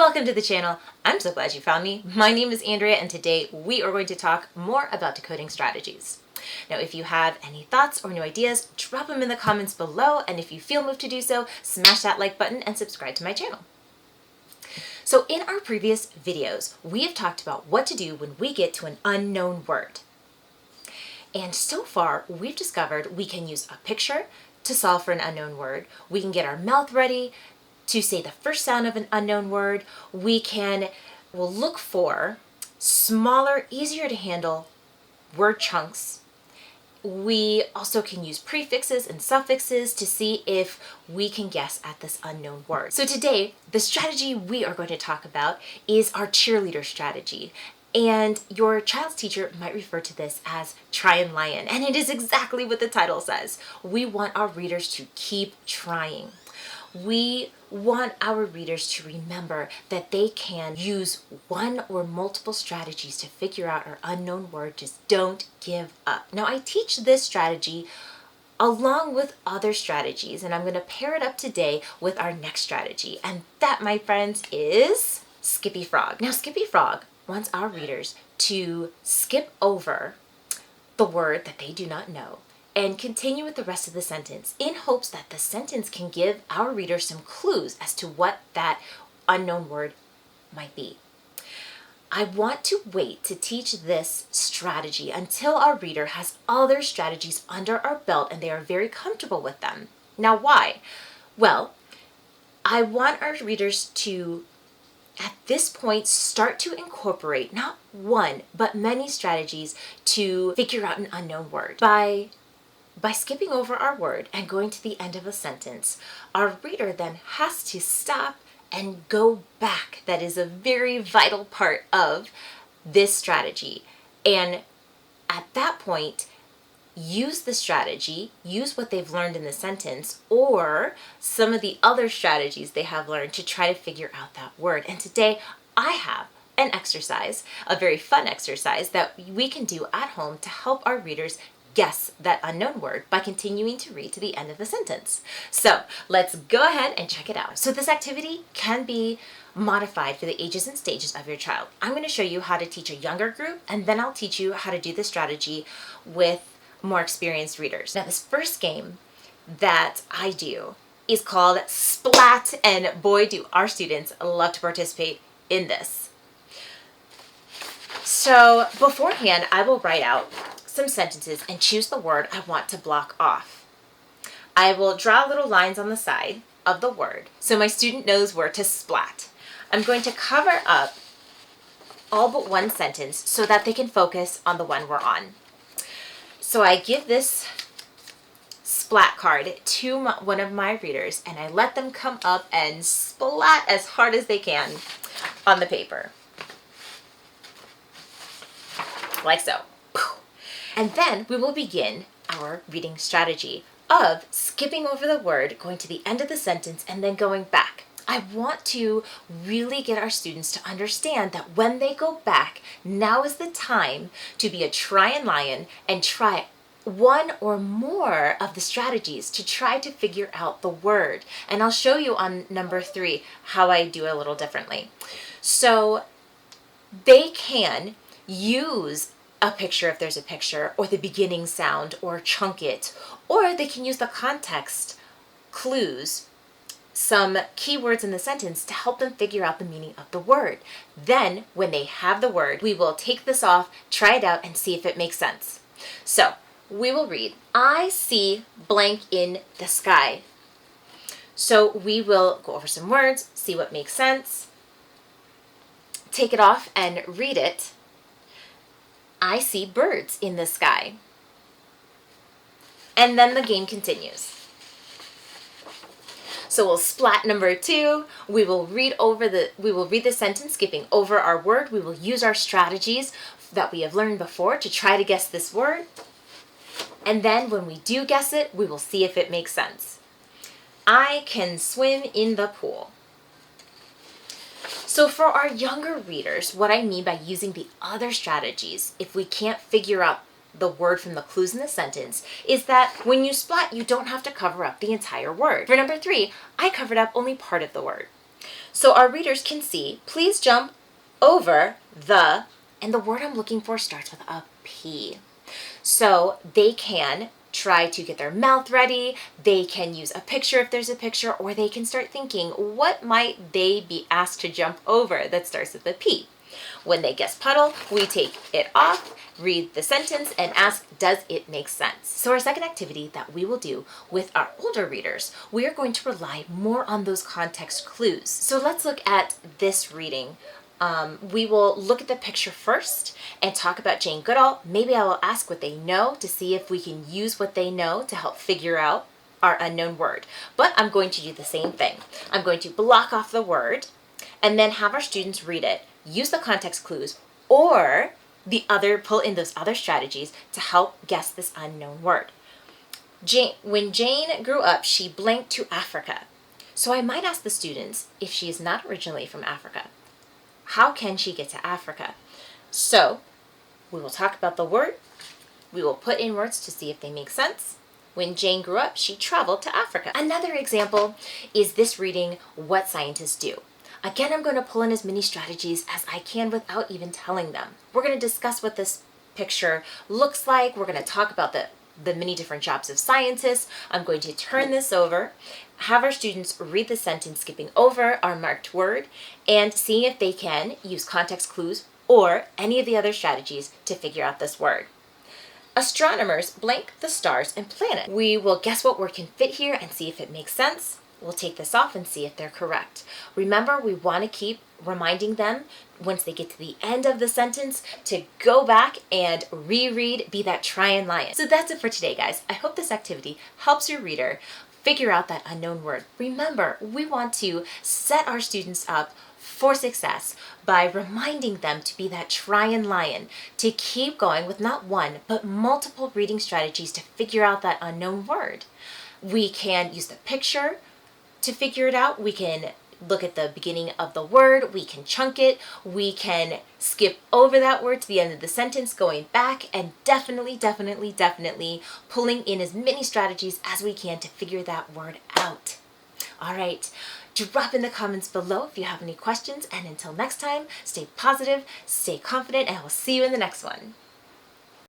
Welcome to the channel. I'm so glad you found me. My name is Andrea and today we are going to talk more about decoding strategies. Now if you have any thoughts or new ideas, drop them in the comments below, and if you feel moved to do so, smash that like button and subscribe to my channel. So in our previous videos, we have talked about what to do when we get to an unknown word. And so far, we've discovered we can use a picture to solve for an unknown word. We can get our mouth ready to say the first sound of an unknown word. We'll look for smaller, easier to handle word chunks. We also can use prefixes and suffixes to see if we can guess at this unknown word. So today, the strategy we are going to talk about is our cheerleader strategy. And your child's teacher might refer to this as Tryin lion. And it is exactly what the title says. We want our readers to keep trying. We want our readers to remember that they can use one or multiple strategies to figure out our unknown word. Just don't give up. Now, I teach this strategy along with other strategies, and I'm going to pair it up today with our next strategy. And that, my friends, is Skippy Frog. Now, Skippy Frog wants our readers to skip over the word that they do not know and continue with the rest of the sentence in hopes that the sentence can give our readers some clues as to what that unknown word might be. I want to wait to teach this strategy until our reader has other strategies under our belt and they are very comfortable with them. Now, why? Well, I want our readers to, at this point, start to incorporate not one, but many strategies to figure out an unknown word. By skipping over our word and going to the end of a sentence, our reader then has to stop and go back. That is a very vital part of this strategy. And at that point, use the strategy, use what they've learned in the sentence, or some of the other strategies they have learned to try to figure out that word. And today I have an exercise, a very fun exercise that we can do at home to help our readers guess that unknown word by continuing to read to the end of the sentence. So let's go ahead and check it out. So this activity can be modified for the ages and stages of your child. I'm going to show you how to teach a younger group, and then I'll teach you how to do this strategy with more experienced readers. Now, this first game that I do is called Splat, and boy, do our students love to participate in this. So beforehand, I will write out some sentences and choose the word I want to block off. I will draw little lines on the side of the word so my student knows where to splat. I'm going to cover up all but one sentence so that they can focus on the one we're on. So I give this splat card to one of my readers and I let them come up and splat as hard as they can on the paper. Like so. And then we will begin our reading strategy of skipping over the word, going to the end of the sentence, and then going back. I want to really get our students to understand that when they go back, now is the time to be a Tryin lion and try one or more of the strategies to try to figure out the word. And I'll show you on number 3 how I do it a little differently. So they can use a picture if there's a picture, or the beginning sound, or chunk it, or they can use the context clues, some keywords in the sentence to help them figure out the meaning of the word. Then when they have the word, we will take this off, try it out, and see if it makes sense. So we will read, I see blank in the sky. So we will go over some words, see what makes sense, take it off and read it. I see birds in the sky. And then the game continues. So we'll splat number 2. We will read the sentence, skipping over our word. We will use our strategies that we have learned before to try to guess this word. And then when we do guess it, we will see if it makes sense. I can swim in the pool. So for our younger readers, what I mean by using the other strategies, if we can't figure out the word from the clues in the sentence, is that when you splat, you don't have to cover up the entire word. For number 3, I covered up only part of the word. So our readers can see, please jump over the, and the word I'm looking for starts with a P. So they can try to get their mouth ready, they can use a picture if there's a picture, or they can start thinking, what might they be asked to jump over that starts with a P? When they guess puddle, we take it off, read the sentence, and ask, does it make sense? So our second activity that we will do with our older readers, we are going to rely more on those context clues. So let's look at this reading. We will look at the picture first and talk about Jane Goodall. Maybe I will ask what they know to see if we can use what they know to help figure out our unknown word. But I'm going to do the same thing. I'm going to block off the word and then have our students read it, use the context clues, or pull in those other strategies to help guess this unknown word. When Jane grew up, she blinked to Africa. So I might ask the students, if she is not originally from Africa, how can she get to Africa? So we will talk about the word. We will put in words to see if they make sense. When Jane grew up, she traveled to Africa. Another example is this reading, What Scientists Do. Again, I'm going to pull in as many strategies as I can without even telling them. We're going to discuss what this picture looks like. We're going to talk about the many different jobs of scientists. I'm going to turn this over, have our students read the sentence, skipping over our marked word, and seeing if they can use context clues or any of the other strategies to figure out this word. Astronomers blank the stars and planets. We will guess what word can fit here and see if it makes sense. We'll take this off and see if they're correct. Remember, we want to keep reminding them once they get to the end of the sentence to go back and reread, be that Tryin lion. So that's it for today, guys. I hope this activity helps your reader figure out that unknown word. Remember, we want to set our students up for success by reminding them to be that Tryin lion, to keep going with not one, but multiple reading strategies to figure out that unknown word. We can use the picture to figure it out. We can look at the beginning of the word, we can chunk it, we can skip over that word to the end of the sentence, going back, and definitely pulling in as many strategies as we can to figure that word out. All right, drop in the comments below if you have any questions, and until next time, stay positive, stay confident, and I will see you in the next one.